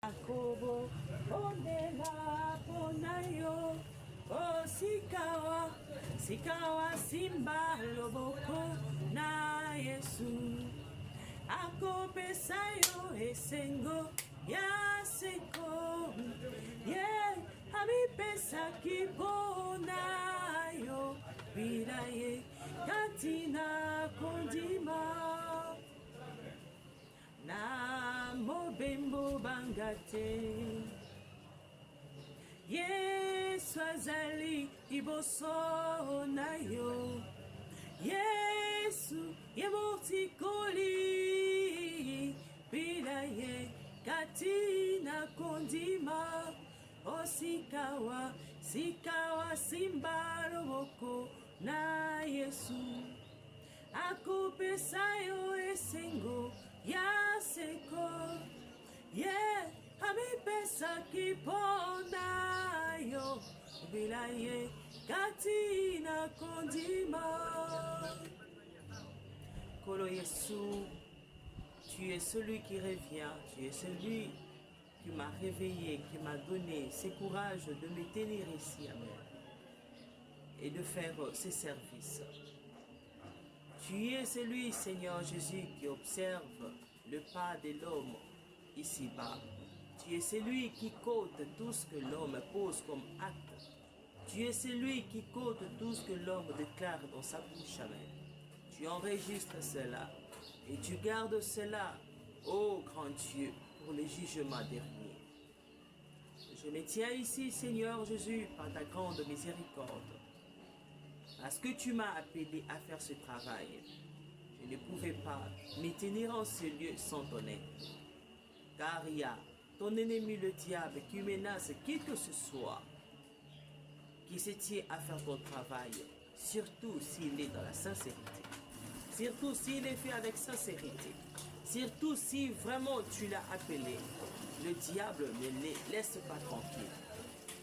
Akobo, Onela, Ponayo, O Sikawa, Sikawa, Simba, Loboko, na Yesu. Akope sayo, Esengo, Yaseko, yeah, Ami pesa kiponayo, Bidaye, Katina, Kondima. Na mobembo bangate Yesu azali iboso na yo Yesu yemotikoli bila ye katina kondima osikawa sikawa simbaro moko na Yesu akupe sayo esengo Yaseko, yeah, ami pesa kiponda yo, bilaye katina kondima. Kolo Yesu, tu es celui qui revient, tu es celui qui m'a réveillé, qui m'a donné ce courage de me tenir ici, amen, et de faire ces services. Tu es celui, Seigneur Jésus, qui observe le pas de l'homme ici-bas. Tu es celui qui compte tout ce que l'homme pose comme acte. Tu es celui qui compte tout ce que l'homme déclare dans sa bouche, amen. Tu enregistres cela et tu gardes cela, ô grand Dieu, pour le jugement dernier. Je me tiens ici, Seigneur Jésus, par ta grande miséricorde. Parce que tu m'as appelé à faire ce travail, je ne pouvais pas me tenir en ce lieu sans ton aide. Car il y a ton ennemi le diable qui menace qui que ce soit, qui se tient à faire ton travail, surtout s'il est dans la sincérité. Surtout s'il est fait avec sincérité. Surtout si vraiment tu l'as appelé, le diable ne les laisse pas tranquilles.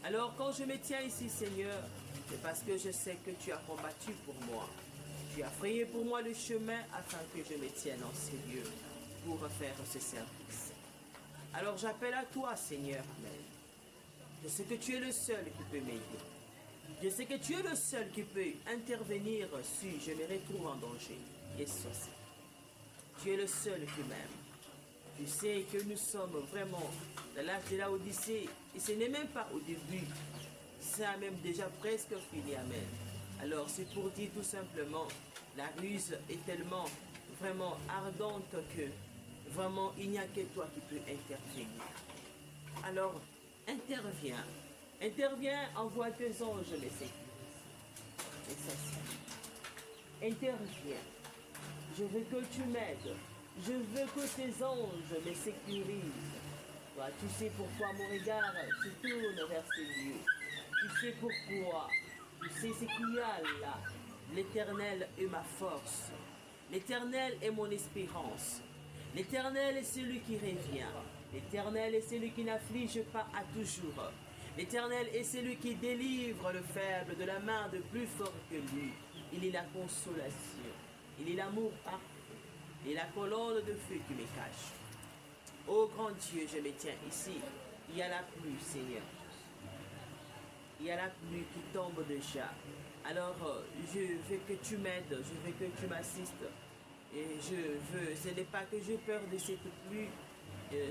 Alors quand je me tiens ici, Seigneur, c'est parce que je sais que tu as combattu pour moi. Tu as frayé pour moi le chemin afin que je me tienne en ces lieux pour faire ce service. Alors j'appelle à toi, Seigneur, amen. Je sais que tu es le seul qui peut m'aider. Je sais que tu es le seul qui peut intervenir si je me retrouve en danger. Et ceci. Tu es le seul qui m'aime. Tu sais que nous sommes vraiment dans l'âge de la Odyssée et ce n'est même pas au début. Ça a même déjà presque fini, amen. Alors c'est pour dire tout simplement, la ruse est tellement vraiment ardente que vraiment il n'y a que toi qui peux intervenir. Alors interviens, interviens, envoie tes anges, mes sécurités. Et ça, interviens. Je veux que tu m'aides. Je veux que tes anges me sécurisent. Toi, tu sais pourquoi mon regard se tourne vers ces lieux. Tu sais pourquoi. Tu sais ce qu'il y a là. L'Éternel est ma force. L'Éternel est mon espérance. L'Éternel est celui qui revient. L'Éternel est celui qui n'afflige pas à toujours. L'Éternel est celui qui délivre le faible de la main de plus fort que lui. Il est la consolation. Il est l'amour parfait. Il est la colonne de feu qui me cache. Ô grand Dieu, je me tiens ici. Il y a la pluie, Seigneur. Il y a la pluie qui tombe déjà. Alors, je veux que tu m'aides, je veux que tu m'assistes. Et ce n'est pas que j'ai peur de cette pluie.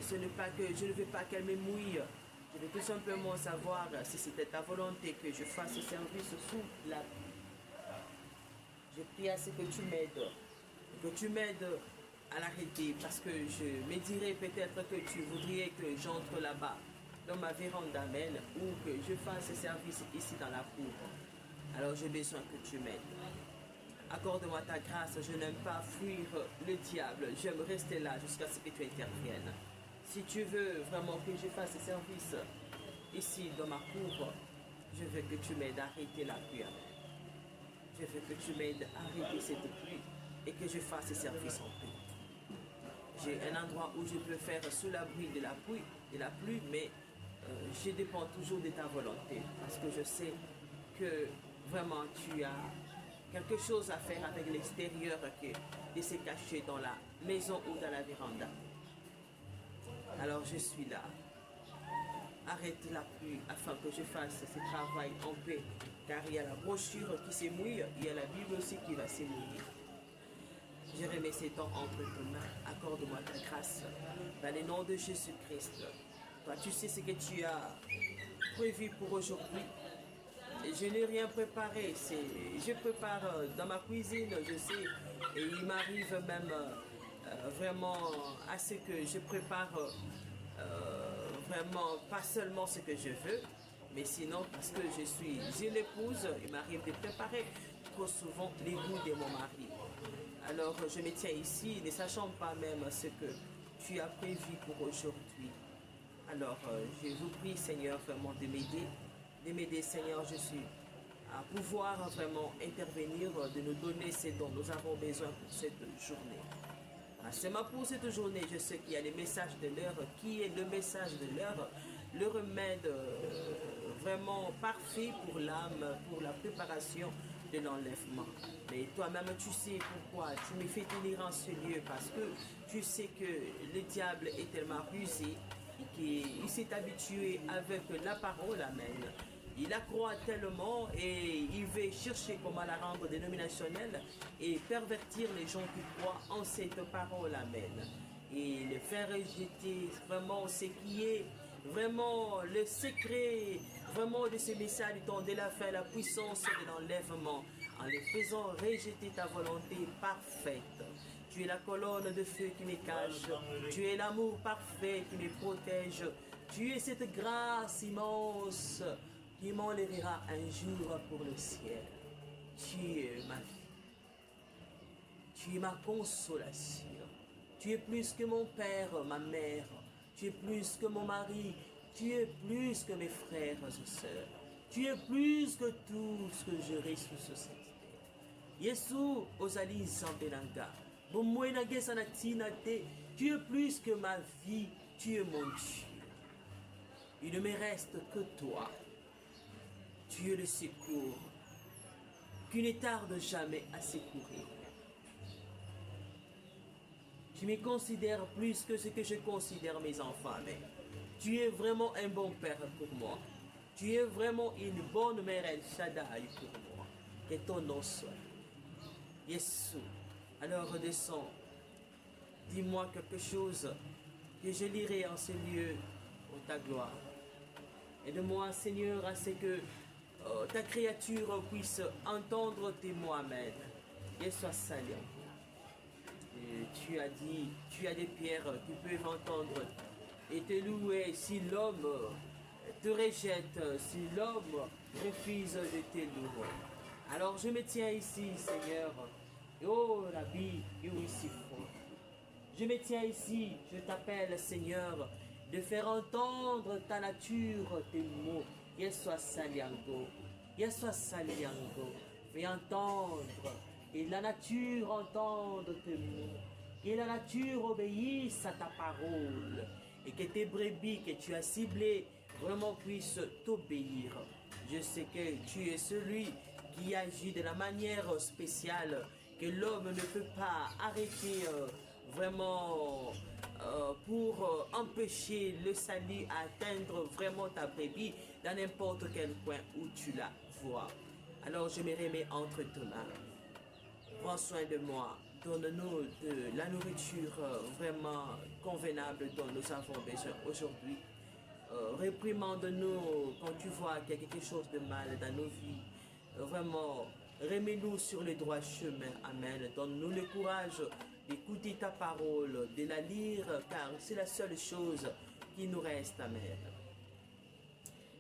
Ce n'est pas que je ne veux pas qu'elle me mouille. Je veux tout simplement savoir si c'était ta volonté que je fasse ce service sous la pluie. Je prie à ce que tu m'aides. Que tu m'aides à l'arrêter parce que je me dirais peut-être que tu voudrais que j'entre là-bas dans ma véranda, amen, ou que je fasse ce service ici dans la cour. Alors j'ai besoin que tu m'aides. Accorde-moi ta grâce, je n'aime pas fuir le diable, j'aime rester là jusqu'à ce que tu interviennes. Si tu veux vraiment que je fasse ce service ici dans ma cour, je veux que tu m'aides à arrêter la pluie, amen. Je veux que tu m'aides à arrêter cette pluie et que je fasse ce service en paix. J'ai un endroit où je peux faire sous l'abri de la pluie, mais je dépends toujours de ta volonté parce que je sais que vraiment tu as quelque chose à faire avec l'extérieur que de se cacher dans la maison ou dans la véranda. Alors je suis là. arrête la pluie afin que je fasse ce travail en paix. Car il y a la brochure qui s'émouille, il y a la Bible aussi qui va s'émouiller. Je remets ces temps entre tes mains. Accorde-moi ta grâce. Dans le nom de Jésus-Christ. Toi, tu sais ce que tu as prévu pour aujourd'hui. Je n'ai rien préparé. Je prépare dans ma cuisine, je sais. Et il m'arrive même vraiment à ce que je prépare vraiment pas seulement ce que je veux, mais sinon parce que j'ai l'épouse, il m'arrive de préparer trop souvent les goûts de mon mari. Alors je me tiens ici, ne sachant pas même ce que tu as prévu pour aujourd'hui. Alors je vous prie Seigneur vraiment de m'aider Seigneur Jésus à pouvoir vraiment intervenir, de nous donner ce dont nous avons besoin pour cette journée. Seulement pour cette journée, je sais qu'il y a le message de l'heure, qui est le message de l'heure, le remède vraiment parfait pour l'âme, pour la préparation de l'enlèvement. Mais toi-même, tu sais pourquoi tu me fais tenir en ce lieu, parce que tu sais que le diable est tellement rusé et qu'il s'est habitué avec la parole, amen. Il accroît tellement et il veut chercher comment la rendre dénominationnelle et pervertir les gens qui croient en cette parole, amen. Et le faire rejeter vraiment ce qui est vraiment le secret vraiment de ce message de la fin, la puissance de l'enlèvement, en les faisant rejeter ta volonté parfaite. Tu es la colonne de feu qui me cache, tu es l'amour parfait qui me protège, tu es cette grâce immense qui m'enlèvera un jour pour le ciel. Tu es ma vie. Tu es ma consolation. Tu es plus que mon père, ma mère. Tu es plus que mon mari. Tu es plus que mes frères et sœurs. Tu es plus que tout ce que je reste sur cette terre. Yesu ozali Zambelanga. Tu es plus que ma vie. Tu es mon Dieu. Il ne me reste que toi. Tu es le secours qui ne tarde jamais à secourir. Tu me considères plus que ce que je considère mes enfants, mais tu es vraiment un bon père pour moi. Tu es vraiment une bonne mère El Shaddai pour moi. Que ton nom soit. Yesu, alors redescends. Dis-moi quelque chose que je lirai en ce lieu pour ta gloire. Aide-moi, Seigneur, à ce que ta créature puisse entendre tes mots, amen. Et sois salué. Tu as dit, tu as des pierres qui peuvent entendre et te louer si l'homme te rejette, si l'homme refuse de te louer. Alors je me tiens ici, Seigneur. Oh, Rabbi, je me tiens ici, je t'appelle, Seigneur, de faire entendre ta nature, tes mots. Yeswa Saliango, Yeswa Saliango, fais entendre, et la nature entende tes mots, et la nature obéisse à ta parole, et que tes brebis que tu as ciblées vraiment puissent t'obéir. Je sais que tu es celui qui agit de la manière spéciale, que l'homme ne peut pas arrêter vraiment pour empêcher le salut à atteindre vraiment ta brebis dans n'importe quel coin où tu la vois. Alors je me remets entre tes mains. Prends soin de moi. Donne-nous de la nourriture vraiment convenable dont nous avons besoin aujourd'hui. Réprimande-nous quand tu vois qu'il y a quelque chose de mal dans nos vies. Vraiment, remets-nous sur le droit chemin. Amen. Donne-nous le courage d'écouter ta parole, de la lire, car c'est la seule chose qui nous reste. Amen.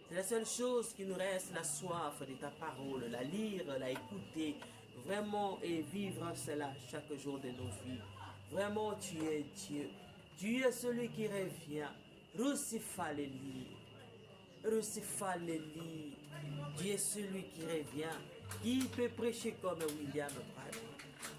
C'est la seule chose qui nous reste, la soif de ta parole, la lire, la écouter, vraiment et vivre cela chaque jour de nos vies. Vraiment, tu es Dieu. Tu es celui qui revient. Rusifaleli. Rusifaleli. Tu es celui qui revient. Qui peut prêcher comme William Branham?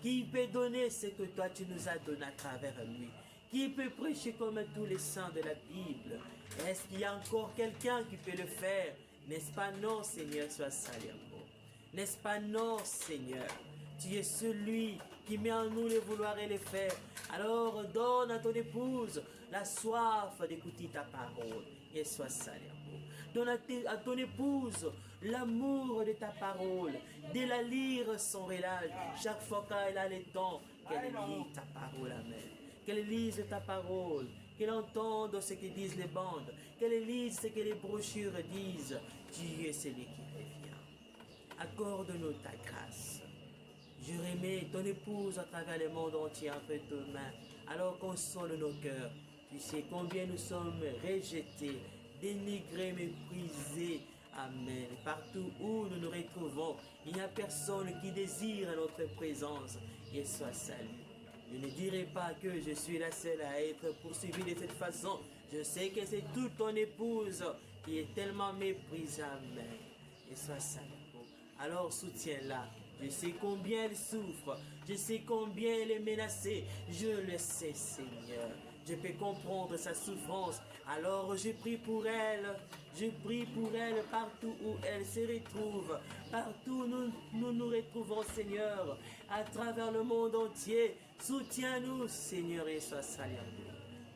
Qui peut donner ce que toi tu nous as donné à travers lui? Qui peut prêcher comme tous les saints de la Bible? Est-ce qu'il y a encore quelqu'un qui peut le faire? N'est-ce pas non, Seigneur, sois salué. N'est-ce pas non, Seigneur? Tu es celui qui met en nous les vouloir et les faire. Alors donne à ton épouse la soif d'écouter ta parole et sois salé. Donne à ton épouse l'amour de ta parole, de la lire sans relâche, chaque fois qu'elle a le temps, qu'elle lit ta parole, amen. Qu'elle lise ta parole, qu'elle entende ce que disent les bandes, qu'elle lise ce que les brochures disent. Tu es celui qui revient. Accorde-nous ta grâce. Je remets ton épouse à travers le monde entier entre tes mains. Alors console nos cœurs. Tu sais combien nous sommes rejetés, dénigrés, méprisés. Amen. Partout où nous nous retrouvons, il n'y a personne qui désire notre présence. Et sois salué. Je ne dirai pas que je suis la seule à être poursuivie de cette façon. Je sais que c'est toute ton épouse qui est tellement méprisée. Amen. Et sois salué. Alors soutiens-la. Je sais combien elle souffre. Je sais combien elle est menacée. Je le sais, Seigneur. Je peux comprendre sa souffrance. Alors je prie pour elle. Je prie pour elle partout où elle se retrouve. Partout où nous retrouvons, Seigneur. À travers le monde entier. Soutiens-nous, Seigneur, et sois salué.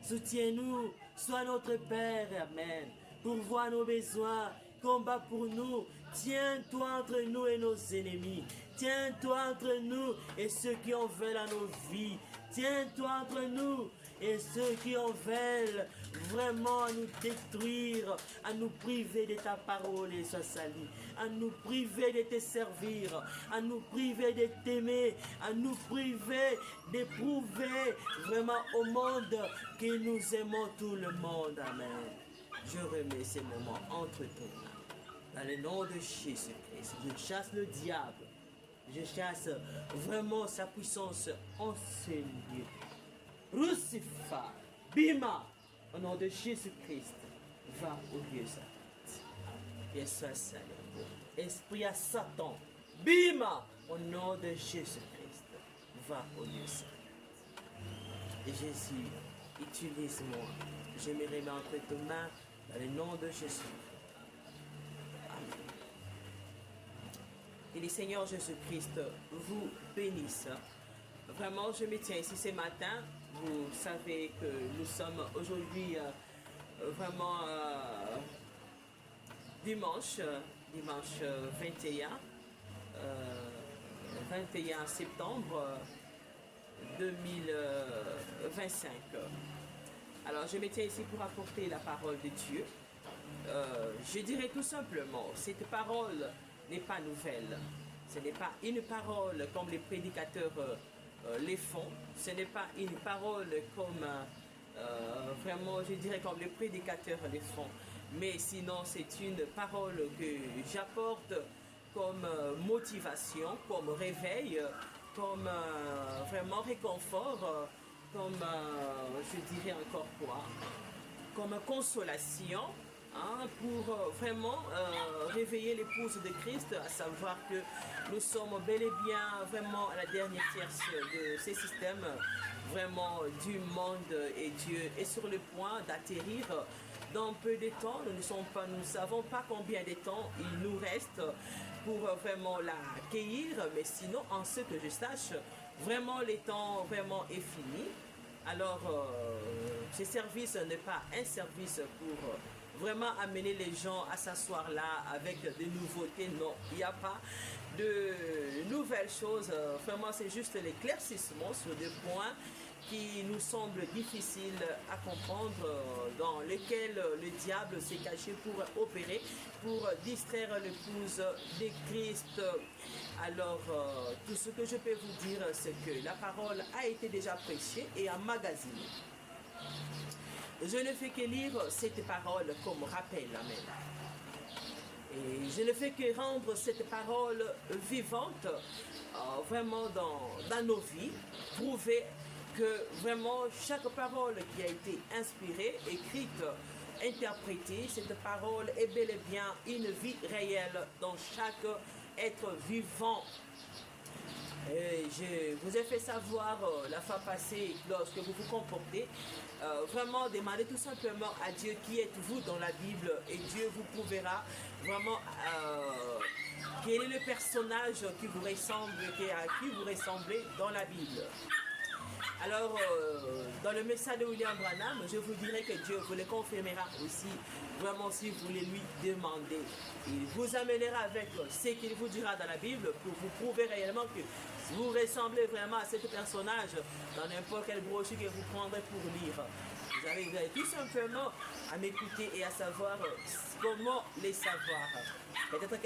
Soutiens-nous. Sois notre Père. Amen. Pourvois nos besoins. Combat pour nous. Tiens-toi entre nous et nos ennemis. Tiens-toi entre nous et ceux qui en veulent à nos vies. Tiens-toi entre nous et ceux qui en veulent vraiment à nous détruire, à nous priver de ta parole et sois salut, à nous priver de te servir, à nous priver de t'aimer, à nous priver d'éprouver vraiment au monde que nous aimons tout le monde. Amen. Je remets ces moments entre tes mains. Dans le nom de Jésus-Christ, je chasse le diable. Je chasse vraiment sa puissance en ce lieu. Lucifer, Bima, au nom de Jésus-Christ, va au lieu saint. Et sois salut. Esprit à Satan, Bima, au nom de Jésus-Christ, va au lieu saint. Et Jésus, utilise-moi. Je me remets entre tes mains dans le nom de Jésus. Amen. Et le Seigneur Jésus-Christ vous bénisse. Vraiment, je me tiens ici ce matin. Vous savez que nous sommes aujourd'hui vraiment dimanche 21 septembre 2025. Alors, je me tiens ici pour apporter la parole de Dieu. Je dirais tout simplement, cette parole n'est pas nouvelle. Ce n'est pas une parole comme les prédicateurs les font. Ce n'est pas une parole comme, vraiment, je dirais comme les prédicateurs les font. Mais sinon, c'est une parole que j'apporte comme motivation, comme réveil, comme vraiment réconfort, comme, je dirais encore quoi, comme consolation. Pour vraiment réveiller l'épouse de Christ, à savoir que nous sommes bel et bien vraiment à la dernière tierce de ces systèmes vraiment du monde et Dieu est sur le point d'atterrir dans peu de temps. Nous ne savons pas combien de temps il nous reste pour vraiment l'accueillir, mais sinon, en ce que je sache, vraiment le temps vraiment est fini. Alors, ce service n'est pas un service pour vraiment amener les gens à s'asseoir là avec des nouveautés. Non, il n'y a pas de nouvelles choses. Vraiment, c'est juste l'éclaircissement sur des points qui nous semblent difficiles à comprendre, dans lesquels le diable s'est caché pour opérer, pour distraire l'épouse de Christ. Alors, tout ce que je peux vous dire, c'est que la parole a été déjà prêchée et emmagasinée. Je ne fais que lire cette parole comme rappel, amen. Et je ne fais que rendre cette parole vivante, vraiment dans nos vies, prouver que vraiment chaque parole qui a été inspirée, écrite, interprétée, cette parole est bel et bien une vie réelle dans chaque être vivant. Et je vous ai fait savoir la fois passée, lorsque vous vous comportez, vraiment demandez tout simplement à Dieu qui êtes-vous dans la Bible et Dieu vous prouvera vraiment quel est le personnage qui vous ressemble, à qui vous ressemblez dans la Bible. Alors, dans le message de William Branham, je vous dirai que Dieu vous le confirmera aussi, vraiment si vous voulez lui demander. Il vous amènera avec ce qu'il vous dira dans la Bible pour vous prouver réellement que vous ressemblez vraiment à ce personnage dans n'importe quelle brochure que vous prendrez pour lire. Vous avez tout simplement à m'écouter et à savoir comment les savoir. Peut-être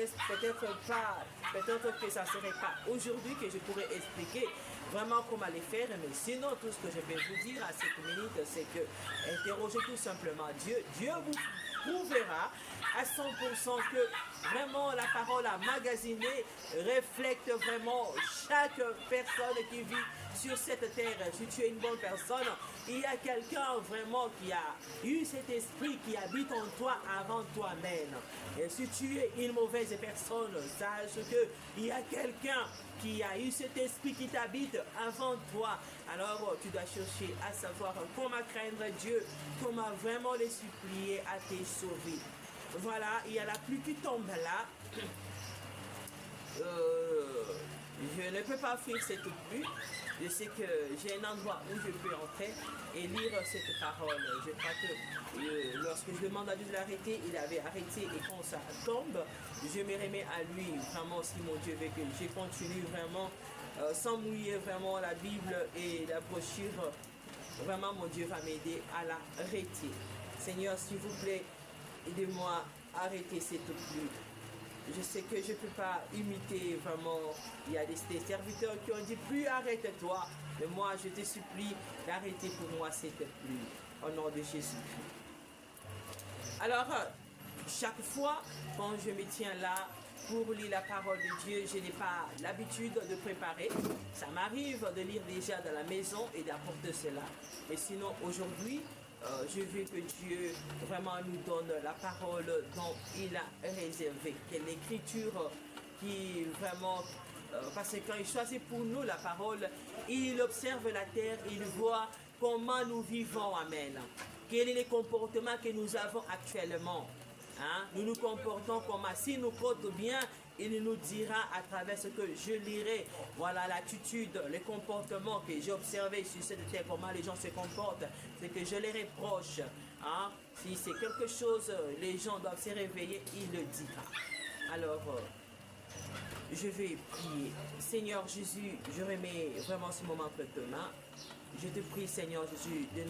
que ça ne serait pas aujourd'hui que je pourrais expliquer vraiment comment les faire, mais sinon tout ce que je vais vous dire à cette minute, c'est que interrogez tout simplement Dieu. Dieu vous prouvera à 100% que vraiment la parole emmagasinée reflète vraiment chaque personne qui vit sur cette terre. Si tu es une bonne personne, il y a quelqu'un vraiment qui a eu cet esprit qui habite en toi avant toi-même. Et si tu es une mauvaise personne, sache qu'il y a quelqu'un qui a eu cet esprit qui t'habite avant toi. Alors tu dois chercher à savoir comment craindre Dieu, comment vraiment les supplier à te sauver. Voilà, il y a la pluie qui tombe là. Je ne peux pas fuir cette pluie. Je sais que j'ai un endroit où je peux entrer et lire cette parole. Je crois que lorsque je demande à Dieu de l'arrêter, il avait arrêté et quand ça tombe, je me remets à lui. Vraiment, si mon Dieu veut que je continue vraiment sans mouiller vraiment la Bible et la brochure, vraiment mon Dieu va m'aider à l'arrêter. Seigneur, s'il vous plaît, aidez-moi à arrêter cette pluie. Je sais que je ne peux pas imiter vraiment. Il y a des serviteurs qui ont dit pluie, arrête-toi. Mais moi, je te supplie d'arrêter pour moi cette pluie. Au nom de Jésus-Christ. Alors, chaque fois, quand je me tiens là pour lire la parole de Dieu, je n'ai pas l'habitude de préparer. Ça m'arrive de lire déjà dans la maison et d'apporter cela. Mais sinon, aujourd'hui, je veux que Dieu vraiment nous donne la parole dont il a réservé. Quelle écriture qui vraiment, parce que quand il choisit pour nous la parole, il observe la terre, il voit comment nous vivons, amen. Quel est le comportement que nous avons actuellement. Hein? Nous nous comportons comme si nous comptons bien, il nous dira à travers ce que je lirai, voilà l'attitude, le comportement que j'ai observé sur cette terre, comment les gens se comportent, c'est que je les reproche. Hein? Si c'est quelque chose, les gens doivent se réveiller, il le dira. Alors, je vais prier. Seigneur Jésus, je remets vraiment ce moment entre tes mains. Je te prie, Seigneur Jésus, de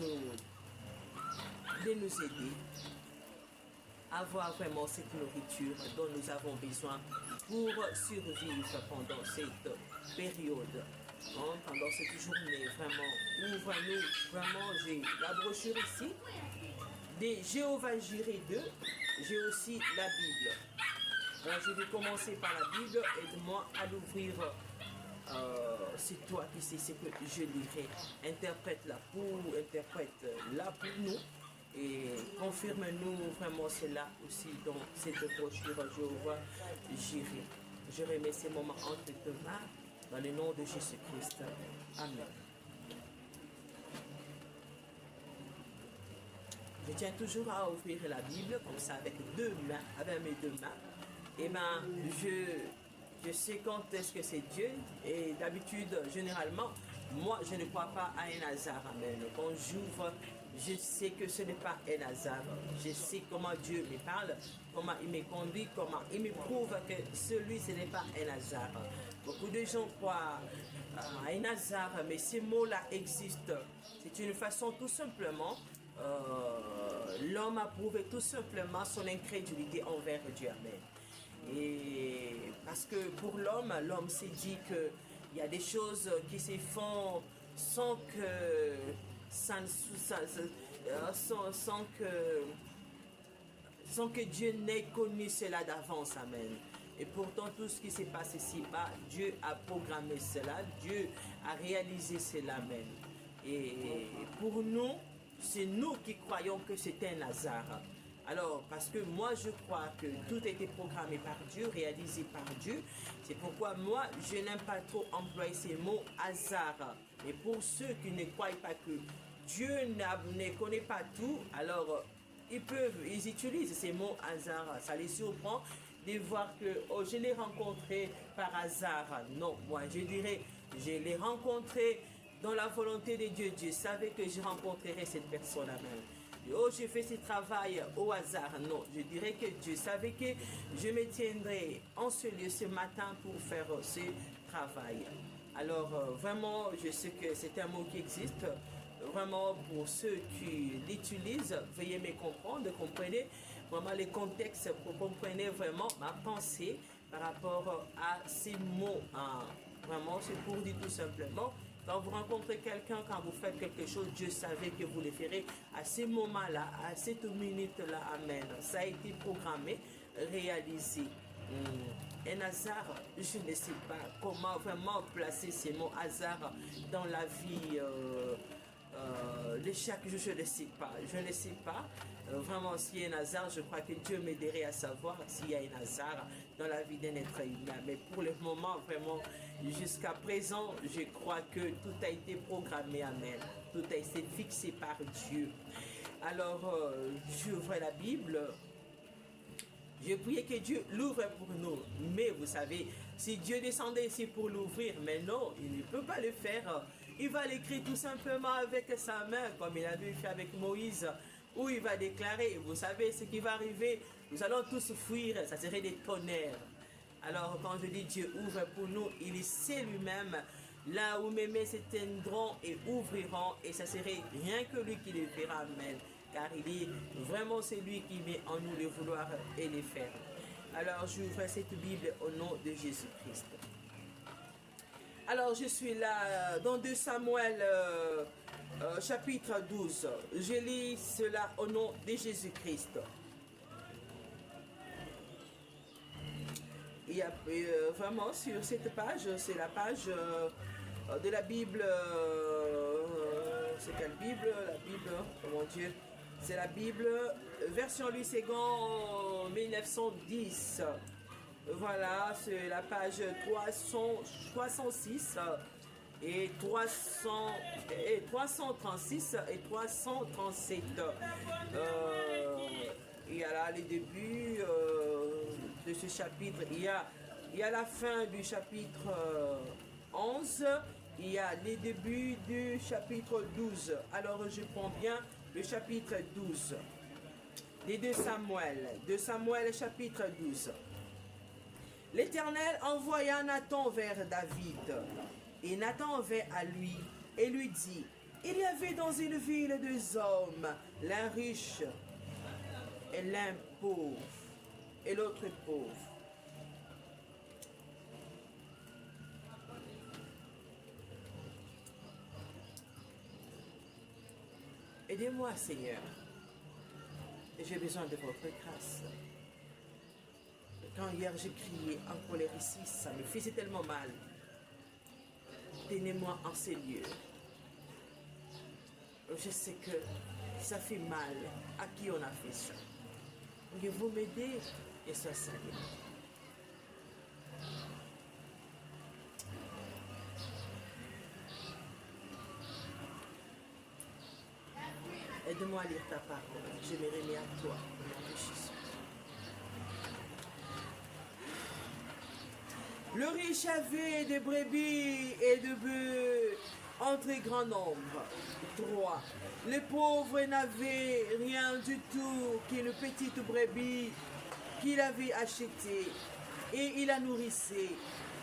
nous aider à avoir vraiment cette nourriture dont nous avons besoin pour survivre pendant cette période, hein, pendant cette journée. Vraiment, ouvre-nous, vraiment, j'ai la brochure ici, des Jéhovah Jireh 2, j'ai aussi la Bible. Alors, je vais commencer par la Bible, aide-moi à l'ouvrir. C'est toi qui sais ce que je lirai. Interprète-la pour nous. Et confirme-nous vraiment cela aussi dans cette brochure Jéhovah Jireh. Je remets ces moments entre tes mains dans le nom de Jésus-Christ. Amen. Je tiens toujours à ouvrir la Bible comme ça avec mes deux mains. Et je sais quand est-ce que c'est Dieu. Et d'habitude, généralement, moi, je ne crois pas à un hasard. Amen. Quand j'ouvre, je sais que ce n'est pas un hasard. Je sais comment Dieu me parle, comment il me conduit, comment il me prouve que celui, ce n'est pas un hasard. Beaucoup de gens croient à un hasard, mais ces mots-là existent. C'est une façon tout simplement, l'homme a prouvé tout simplement son incrédulité envers Dieu. Amen. Et parce que pour l'homme s'est dit qu'il y a des choses qui se font sans que Dieu n'ait connu cela d'avance. Amen. Et pourtant, tout ce qui s'est passé ici-bas, Dieu a programmé cela, Dieu a réalisé cela même. Et pour nous, c'est nous qui croyons que c'est un hasard. Alors, parce que moi, je crois que tout a été programmé par Dieu, réalisé par Dieu. C'est pourquoi moi, je n'aime pas trop employer ces mots hasard. Mais pour ceux qui ne croient pas que Dieu ne connaît pas tout, alors ils utilisent ces mots hasard. Ça les surprend de voir que oh, je l'ai rencontré par hasard. Non, moi, je dirais, je l'ai rencontré dans la volonté de Dieu. Dieu savait que je rencontrerais cette personne-là même. Oh, je fais ce travail au hasard. Non, je dirais que Dieu savait que je me tiendrai en ce lieu ce matin pour faire ce travail. Alors, vraiment, je sais que c'est un mot qui existe. Vraiment, pour ceux qui l'utilisent, veuillez me comprendre, comprenez vraiment les contextes, pour comprendre vraiment ma pensée par rapport à ces mots. Vraiment, c'est pour dire tout simplement, quand vous rencontrez quelqu'un, quand vous faites quelque chose, Dieu savait que vous le ferez à ce moment-là, à cette minute-là. Amen. Ça a été programmé, réalisé. Un hasard, je ne sais pas comment vraiment placer ces mots hasard dans la vie de chaque jour, je ne sais pas. Je ne sais pas. Vraiment, s'il y a un hasard, je crois que Dieu m'aiderait à savoir s'il y a un hasard dans la vie d'un être humain. Mais pour le moment, vraiment, jusqu'à présent, je crois que tout a été programmé, amen. Tout a été fixé par Dieu. Alors, j'ouvre la Bible. Je priais que Dieu l'ouvre pour nous. Mais vous savez, si Dieu descendait ici pour l'ouvrir, mais non, il ne peut pas le faire. Il va l'écrire tout simplement avec sa main, comme il avait fait avec Moïse, où il va déclarer, vous savez ce qui va arriver, nous allons tous fuir, ça serait des tonnerres. Alors quand je dis Dieu ouvre pour nous, il sait lui-même, là où mes mains s'éteindront et ouvriront, et ça serait rien que lui qui le fera, amen. Car il est vraiment celui qui met en nous le vouloir et le faire. Alors j'ouvre cette Bible au nom de Jésus-Christ. Alors je suis là dans 2 Samuel chapitre 12. Je lis cela au nom de Jésus-Christ. Il y a vraiment sur cette page, c'est la page de la Bible. C'est quelle Bible? La Bible, oh mon Dieu. C'est la Bible, version Louis Ségon 1910. Voilà, c'est la page 366 et 336 et 337. Il y a là les débuts de ce chapitre. Il y a la fin du chapitre 11. Il y a les débuts du chapitre 12. Alors je prends bien le chapitre 12 des 2 Samuel. 2 Samuel chapitre 12. L'Éternel envoya Nathan vers David. Et Nathan vint à lui et lui dit, il y avait dans une ville 2 hommes, l'un riche et l'un pauvre, et l'autre pauvre. Aidez-moi, Seigneur. J'ai besoin de votre grâce. Quand hier j'ai crié en colère ici, ça me faisait tellement mal. Tenez-moi en ces lieux. Je sais que ça fait mal à qui on a fait ça. Mais vous m'aidez et ça s'arrête. Aide-moi à lire ta parole. Je me remets à toi, au nom de Jésus. Le riche avait des brebis et de bœufs en très grand nombre. 3. Le pauvre n'avait rien du tout qu'une petite brebis qu'il avait achetée. Et il la nourrissait.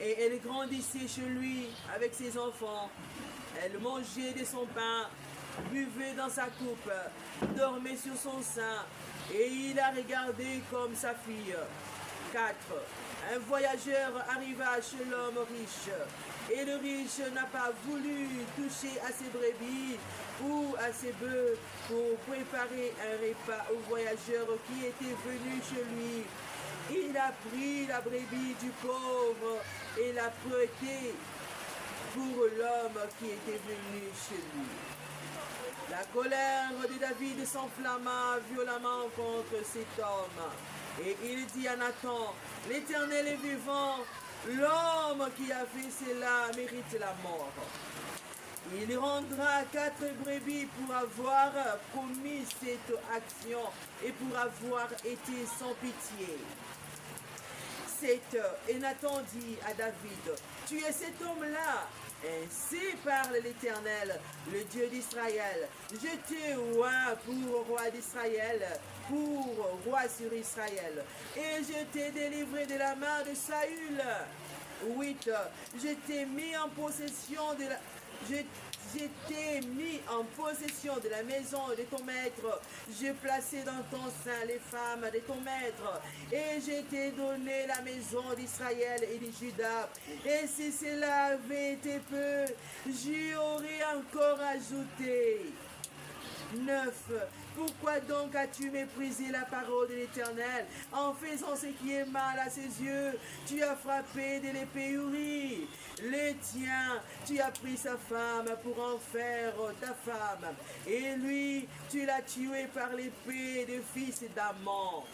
Et elle grandissait chez lui avec ses enfants. Elle mangeait de son pain, buvait dans sa coupe, dormait sur son sein. Et il la regardait comme sa fille. 4. Un voyageur arriva chez l'homme riche, et le riche n'a pas voulu toucher à ses brebis ou à ses bœufs pour préparer un repas au voyageur qui était venu chez lui. Il a pris la brebis du pauvre et l'a prêtée pour l'homme qui était venu chez lui. La colère de David s'enflamma violemment contre cet homme. Et il dit à Nathan, l'Éternel est vivant, l'homme qui a fait cela mérite la mort. Il rendra 4 brebis pour avoir commis cette action et pour avoir été sans pitié. Et Nathan dit à David, tu es cet homme-là. Ainsi parle l'Éternel, le Dieu d'Israël. Je te vois pour roi d'Israël, pour roi sur Israël. Et je t'ai délivré de la main de Saül. 8. Je t'ai mis en possession de la... Je t'ai mis en possession de la maison de ton maître. J'ai placé dans ton sein les femmes de ton maître. Et je t'ai donné la maison d'Israël et de Juda. Et si cela avait été peu, j'y aurais encore ajouté. 9. Pourquoi donc as-tu méprisé la parole de l'Éternel en faisant ce qui est mal à ses yeux? Tu as frappé de l'épée Uri, le tien, tu as pris sa femme pour en faire ta femme, et lui, tu l'as tué par l'épée de fils d'Amon.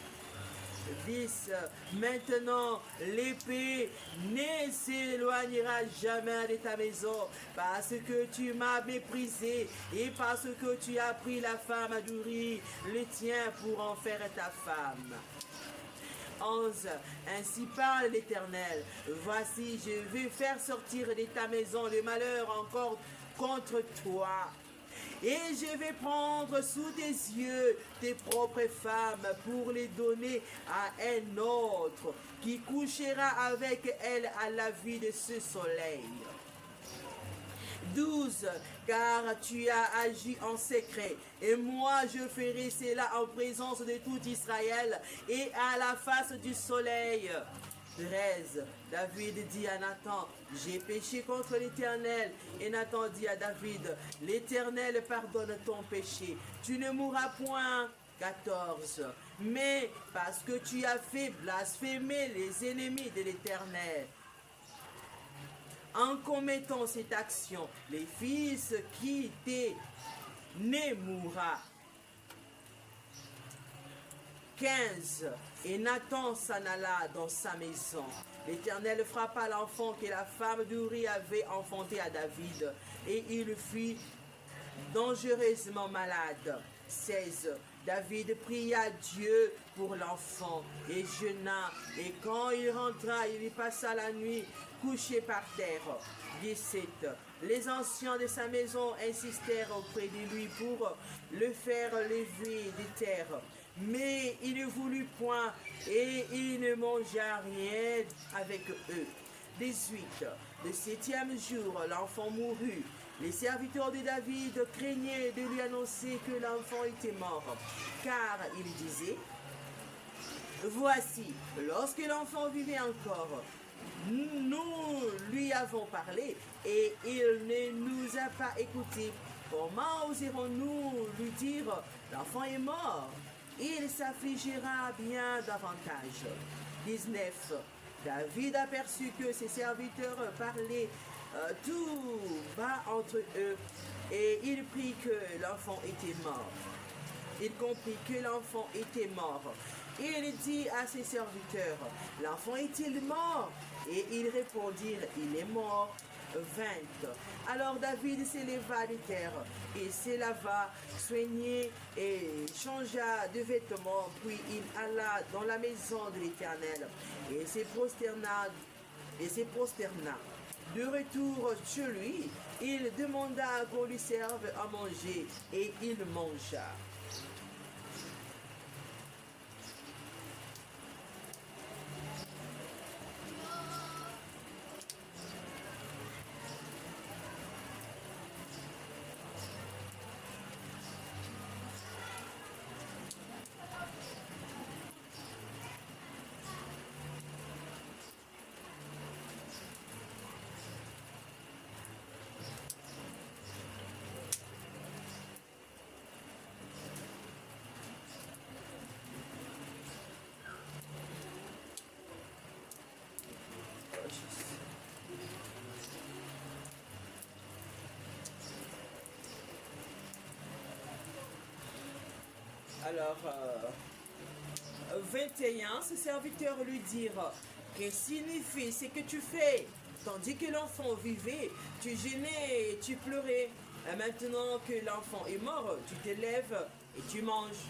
10. Maintenant, l'épée ne s'éloignera jamais de ta maison parce que tu m'as méprisé et parce que tu as pris la femme d'Uri, le tien, pour en faire ta femme. 11. Ainsi parle l'Éternel. Voici, je vais faire sortir de ta maison le malheur encore contre toi. Et je vais prendre sous tes yeux tes propres femmes pour les donner à un autre qui couchera avec elles à la vue de ce soleil. 12. Car tu as agi en secret, et moi je ferai cela en présence de tout Israël et à la face du soleil. 13. David dit à Nathan, j'ai péché contre l'Éternel. Et Nathan dit à David, l'Éternel pardonne ton péché, tu ne mourras point. 14. Mais parce que tu as fait blasphémer les ennemis de l'Éternel, en commettant cette action, les fils qui t'est né mourra. 15. Et Nathan s'en alla dans sa maison. L'Éternel frappa l'enfant que la femme d'Uri avait enfanté à David, et il fut dangereusement malade. 16. David pria Dieu pour l'enfant et jeûna, et quand il rentra, il y passa la nuit couché par terre. 17. Les anciens de sa maison insistèrent auprès de lui pour le faire lever des terres. Mais il ne voulut point, et il ne mangea rien avec eux. 18. Le 7e jour, l'enfant mourut. Les serviteurs de David craignaient de lui annoncer que l'enfant était mort, car il disait, voici, lorsque l'enfant vivait encore, nous lui avons parlé, et il ne nous a pas écoutés. Comment oserons-nous lui dire, l'enfant est mort? Il s'affligira bien davantage. 19. David aperçut que ses serviteurs parlaient tout bas entre eux, et il prit que l'enfant était mort. Il comprit que l'enfant était mort. Il dit à ses serviteurs, l'enfant est-il mort? Et ils répondirent, il est mort. 20. Alors David s'éleva de terre et se lava, soignait et changea de vêtements, puis il alla dans la maison de l'Éternel et se prosterna. De retour chez lui, il demanda qu'on lui serve à manger, et il mangea. Alors, 21, ce serviteur lui dirent, que signifie ce que tu fais? Tandis que l'enfant vivait, tu gênais et tu pleurais. Et maintenant que l'enfant est mort, tu te lèves et tu manges.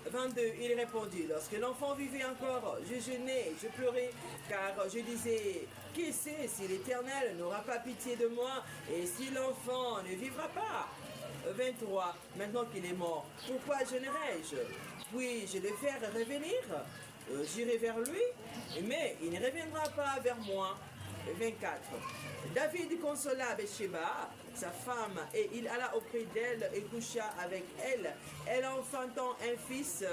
22, il répondit, lorsque l'enfant vivait encore, je jeûnais, je pleurais, car je disais, qui sait si l'Éternel n'aura pas pitié de moi et si l'enfant ne vivra pas? 23, maintenant qu'il est mort, pourquoi jeûnerai-je? Puis-je le faire revenir? J'irai vers lui, mais il ne reviendra pas vers moi. 24. David consola Bathsheba, sa femme, et il alla auprès d'elle et coucha avec elle. Elle enfantant un fils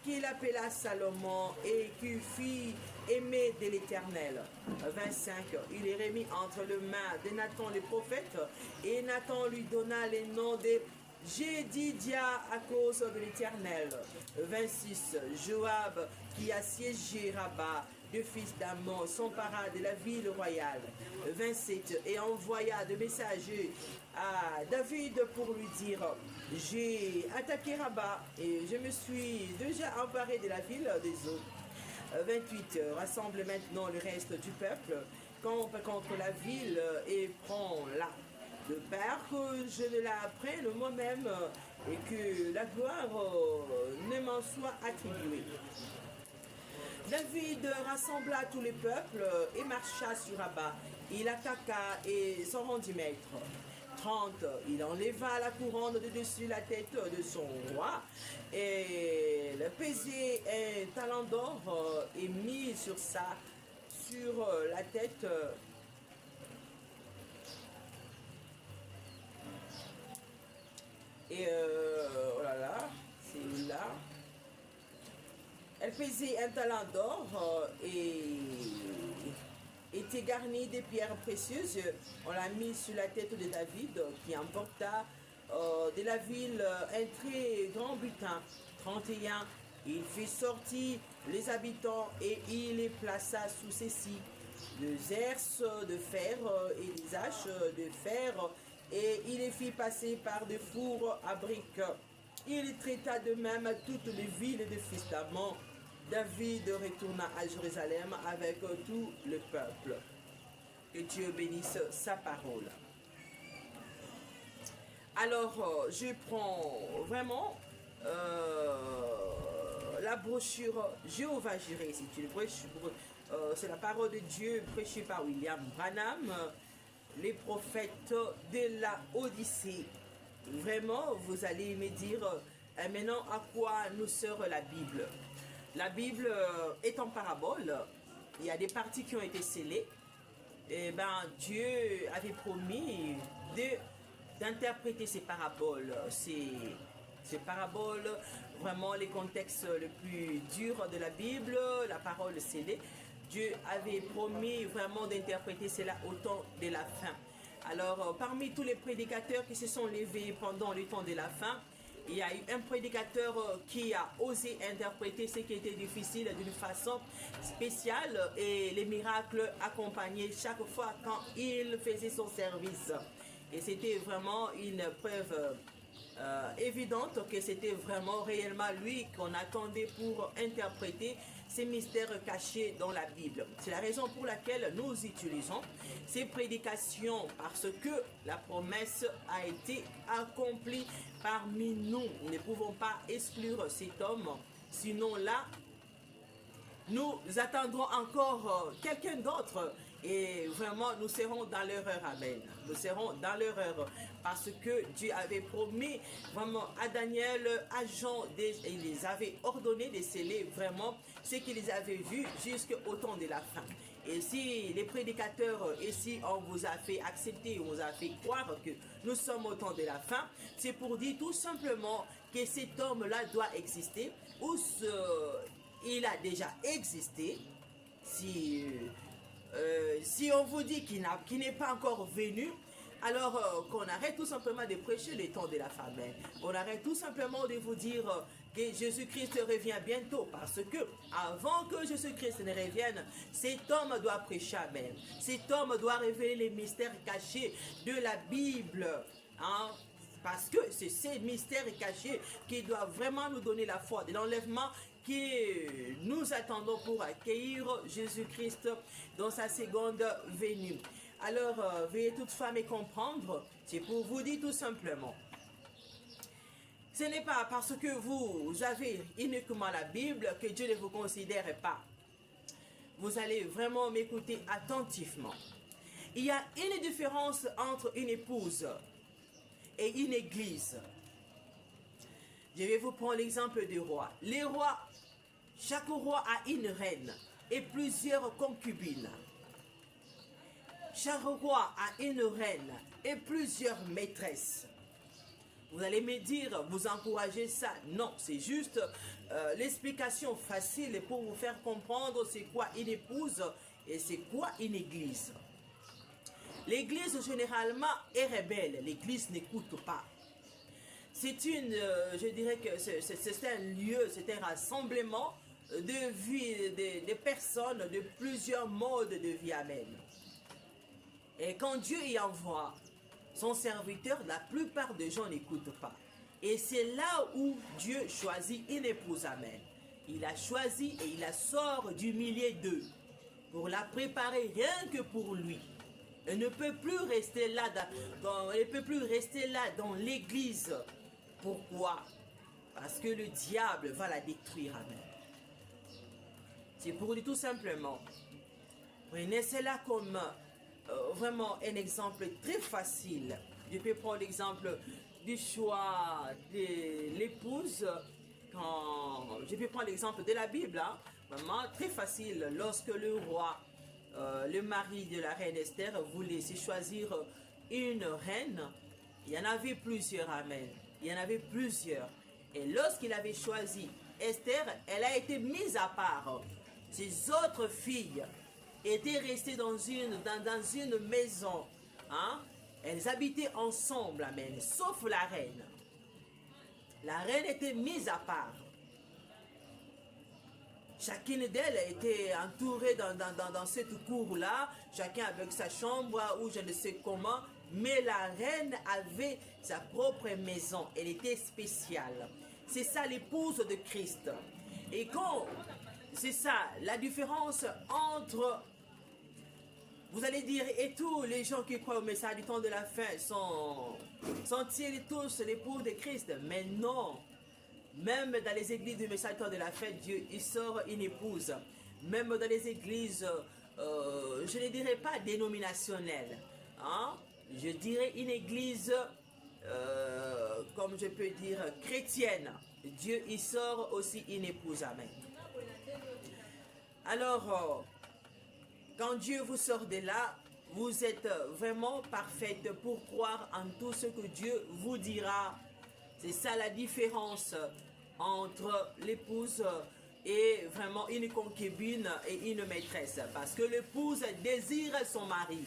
qu'il appela Salomon et qui fit aimer de l'Éternel. 25. Il est remis entre les mains de Nathan le prophète, et Nathan lui donna les noms de Jédidia à cause de l'Éternel. 26. Joab, qui assiégeait Rabat, le fils d'Amon, s'empara de la ville royale. 27. Et envoya des messagers à David pour lui dire, j'ai attaqué Rabat et je me suis déjà emparé de la ville des eaux. 28. Rassemble maintenant le reste du peuple, campe contre la ville et prends-la, de peur que je ne la prenne moi-même et que la gloire ne m'en soit attribuée. David rassembla tous les peuples et marcha sur Rabat. Il attaqua et s'en rendit maître. 30. Il enleva la couronne de dessus la tête de son roi et le pesait un talent d'or et mis sur la tête et oh là là, c'est là. Elle pesait un talent d'or et était garnie de pierres précieuses. On l'a mis sur la tête de David qui emporta de la ville un très grand butin. 31. Il fit sortir les habitants et il les plaça sous ceci, des herses de fer et des haches de fer, et il les fit passer par des fours à briques. Il traita de même toutes les villes de fils d'Amon. David retourna à Jérusalem avec tout le peuple. Que Dieu bénisse sa parole. Alors, je prends vraiment la brochure Jéhovah Jireh. C'est une brochure, c'est la parole de Dieu prêchée par William Branham, les prophètes de la Odyssée. Vraiment, vous allez me dire maintenant à quoi nous sert la Bible. La Bible est en parabole. Il y a des parties qui ont été scellées. Et ben, Dieu avait promis d'interpréter ces paraboles. Ces paraboles, vraiment les contextes les plus durs de la Bible, la parole scellée. Dieu avait promis vraiment d'interpréter cela au temps de la fin. Alors, parmi tous les prédicateurs qui se sont levés pendant le temps de la fin, il y a eu un prédicateur qui a osé interpréter ce qui était difficile d'une façon spéciale et les miracles accompagnaient chaque fois quand il faisait son service. Et c'était vraiment une preuve évidente que c'était vraiment réellement lui qu'on attendait pour interpréter ces mystères cachés dans la Bible. C'est la raison pour laquelle nous utilisons ces prédications, parce que la promesse a été accomplie parmi nous. Nous ne pouvons pas exclure cet homme, sinon là, nous attendrons encore quelqu'un d'autre et vraiment nous serons dans l'erreur. Amen. Nous serons dans l'erreur parce que Dieu avait promis vraiment à Daniel, à Jean, il les avait ordonné de sceller vraiment ce qu'ils avaient vu jusqu'au temps de la fin. Et si les prédicateurs ici, on vous a fait accepter, on vous a fait croire que nous sommes au temps de la fin, c'est pour dire tout simplement que cet homme-là doit exister, ou il a déjà existé. Si on vous dit qu'il n'est pas encore venu, alors qu'on arrête tout simplement de prêcher le temps de la fin. On arrête tout simplement de vous dire que Jésus-Christ revient bientôt, parce que avant que Jésus-Christ ne revienne, cet homme doit prêcher. Amen. Cet homme doit révéler les mystères cachés de la Bible. Hein? Parce que c'est ces mystères cachés qui doivent vraiment nous donner la foi de l'enlèvement que nous attendons pour accueillir Jésus-Christ dans sa seconde venue. Alors, veuillez toutefois me comprendre, c'est pour vous dire tout simplement. Ce n'est pas parce que vous avez uniquement la Bible que Dieu ne vous considère pas. Vous allez vraiment m'écouter attentivement. Il y a une différence entre une épouse et une église. Je vais vous prendre l'exemple des rois. Les rois, chaque roi a une reine et plusieurs concubines. Chaque roi a une reine et plusieurs maîtresses. Vous allez me dire, vous encouragez ça. Non, c'est juste l'explication facile pour vous faire comprendre c'est quoi une épouse et c'est quoi une église. L'église généralement est rebelle, l'église n'écoute pas. C'est une, je dirais que c'est un lieu, c'est un rassemblement de vie, de personnes de plusieurs modes de vie, amen. Et quand Dieu y envoie son serviteur, la plupart des gens n'écoutent pas. Et c'est là où Dieu choisit une épouse, amen. Il a choisi et il la sort du milieu d'eux pour la préparer rien que pour lui. Elle ne peut plus rester là dans l'église. Pourquoi? Parce que le diable va la détruire, amen. C'est pour dire tout simplement, prenez cela comme vraiment un exemple très facile. Je peux prendre l'exemple du choix de l'épouse. Je peux prendre l'exemple de la Bible. Hein. Vraiment très facile. Lorsque le roi, le mari de la reine Esther, voulait se choisir une reine, il y en avait plusieurs, amen. Il y en avait plusieurs. Et lorsqu'il avait choisi Esther, elle a été mise à part. Ses autres filles étaient restées dans une maison. Hein? Elles habitaient ensemble, amen, sauf la reine. La reine était mise à part. Chacune d'elles était entourée dans cette cour-là, chacun avec sa chambre ou je ne sais comment, mais la reine avait sa propre maison, elle était spéciale. C'est ça l'épouse de Christ. Et quand, c'est ça, la différence entre, vous allez dire, et tous les gens qui croient au message du temps de la fin sont-ils tous l'épouse de Christ? Mais non. Même dans les églises du message du temps de la fin, Dieu, il sort une épouse. Même dans les églises, je ne dirais pas dénominationnelles, hein? Je dirais une église, comme je peux dire, chrétienne. Dieu, il sort aussi une épouse, amen. Alors, quand Dieu vous sort de là, vous êtes vraiment parfaite pour croire en tout ce que Dieu vous dira. C'est ça la différence entre l'épouse et vraiment une concubine et une maîtresse. Parce que l'épouse désire son mari.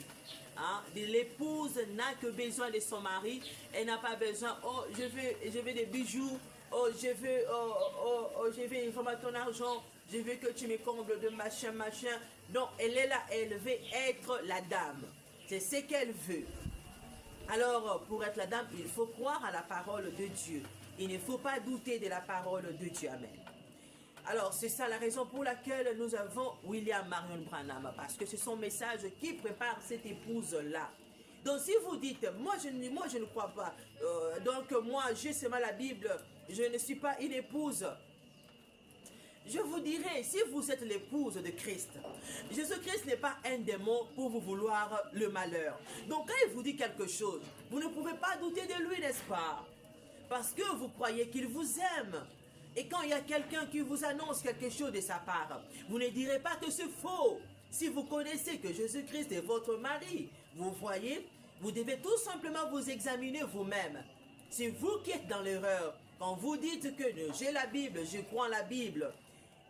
Hein? L'épouse n'a que besoin de son mari. Elle n'a pas besoin, oh, je veux des bijoux. Oh, je veux vraiment ton argent. Je veux que tu me combles de machin. Non, elle est là, elle veut être la dame. C'est ce qu'elle veut. Alors, pour être la dame, il faut croire à la parole de Dieu. Il ne faut pas douter de la parole de Dieu. Amen. Alors, c'est ça la raison pour laquelle nous avons William Marion Branham. Parce que c'est son message qui prépare cette épouse-là. Donc, si vous dites, moi je ne crois pas, donc moi j'ai seulement la Bible, je ne suis pas une épouse. Je vous dirai, si vous êtes l'épouse de Christ, Jésus-Christ n'est pas un démon pour vous vouloir le malheur. Donc quand il vous dit quelque chose, vous ne pouvez pas douter de lui, n'est-ce pas? Parce que vous croyez qu'il vous aime. Et quand il y a quelqu'un qui vous annonce quelque chose de sa part, vous ne direz pas que c'est faux. Si vous connaissez que Jésus-Christ est votre mari, vous voyez, vous devez tout simplement vous examiner vous-même. C'est vous qui êtes dans l'erreur. Quand vous dites que j'ai la Bible, je crois en la Bible,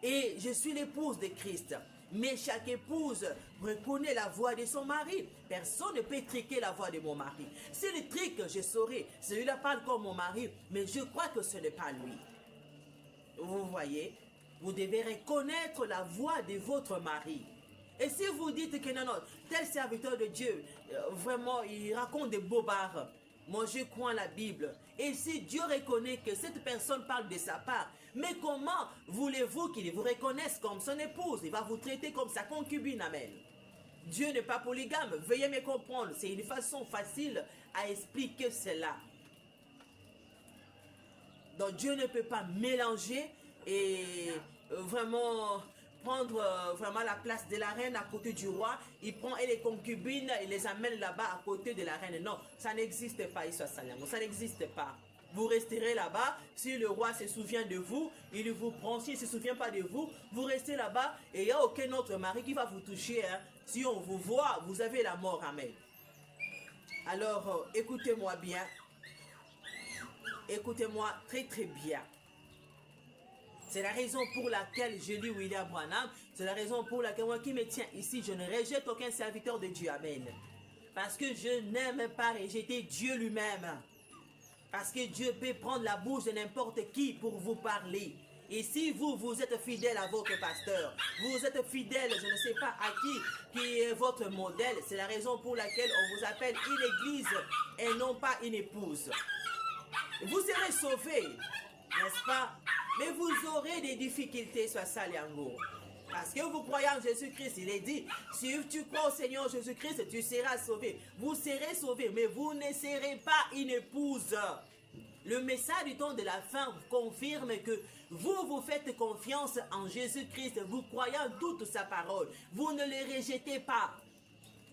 et je suis l'épouse de Christ. Mais chaque épouse reconnaît la voix de son mari. Personne ne peut triquer la voix de mon mari. Si le trick, je saurais. Celui-là parle comme mon mari, mais je crois que ce n'est pas lui. Vous voyez, vous devez reconnaître la voix de votre mari. Et si vous dites que non, tel serviteur de Dieu, vraiment, il raconte des bobards, moi je crois en la Bible. Et si Dieu reconnaît que cette personne parle de sa part, mais comment voulez-vous qu'il vous reconnaisse comme son épouse? Il va vous traiter comme sa concubine, amen. Dieu n'est pas polygame, veuillez me comprendre. C'est une façon facile à expliquer cela. Donc Dieu ne peut pas mélanger et vraiment prendre vraiment la place de la reine à côté du roi. Il prend les concubines et les amène là-bas à côté de la reine. Non, ça n'existe pas, ça n'existe pas. Vous resterez là-bas. Si le roi se souvient de vous, il vous prend. S'il ne se souvient pas de vous, vous restez là-bas et il n'y a aucun autre mari qui va vous toucher. Hein. Si on vous voit, vous avez la mort. Amen. Alors, écoutez-moi bien. Écoutez-moi très très bien. C'est la raison pour laquelle je lis William Branham. C'est la raison pour laquelle moi qui me tiens ici, je ne rejette aucun serviteur de Dieu. Amen. Parce que je n'aime pas rejeter Dieu lui-même. Parce que Dieu peut prendre la bouche de n'importe qui pour vous parler. Et si vous êtes fidèle à votre pasteur, vous êtes fidèle, je ne sais pas à qui est votre modèle, c'est la raison pour laquelle on vous appelle une église et non pas une épouse. Vous serez sauvés, n'est-ce pas? Mais vous aurez des difficultés sur ça, Liango. Parce que vous croyez en Jésus-Christ, il est dit, si tu crois au Seigneur Jésus-Christ, tu seras sauvé. Vous serez sauvés, mais vous ne serez pas une épouse. Le message du temps de la fin confirme que vous faites confiance en Jésus-Christ, vous croyez en toute sa parole. Vous ne le rejetez pas.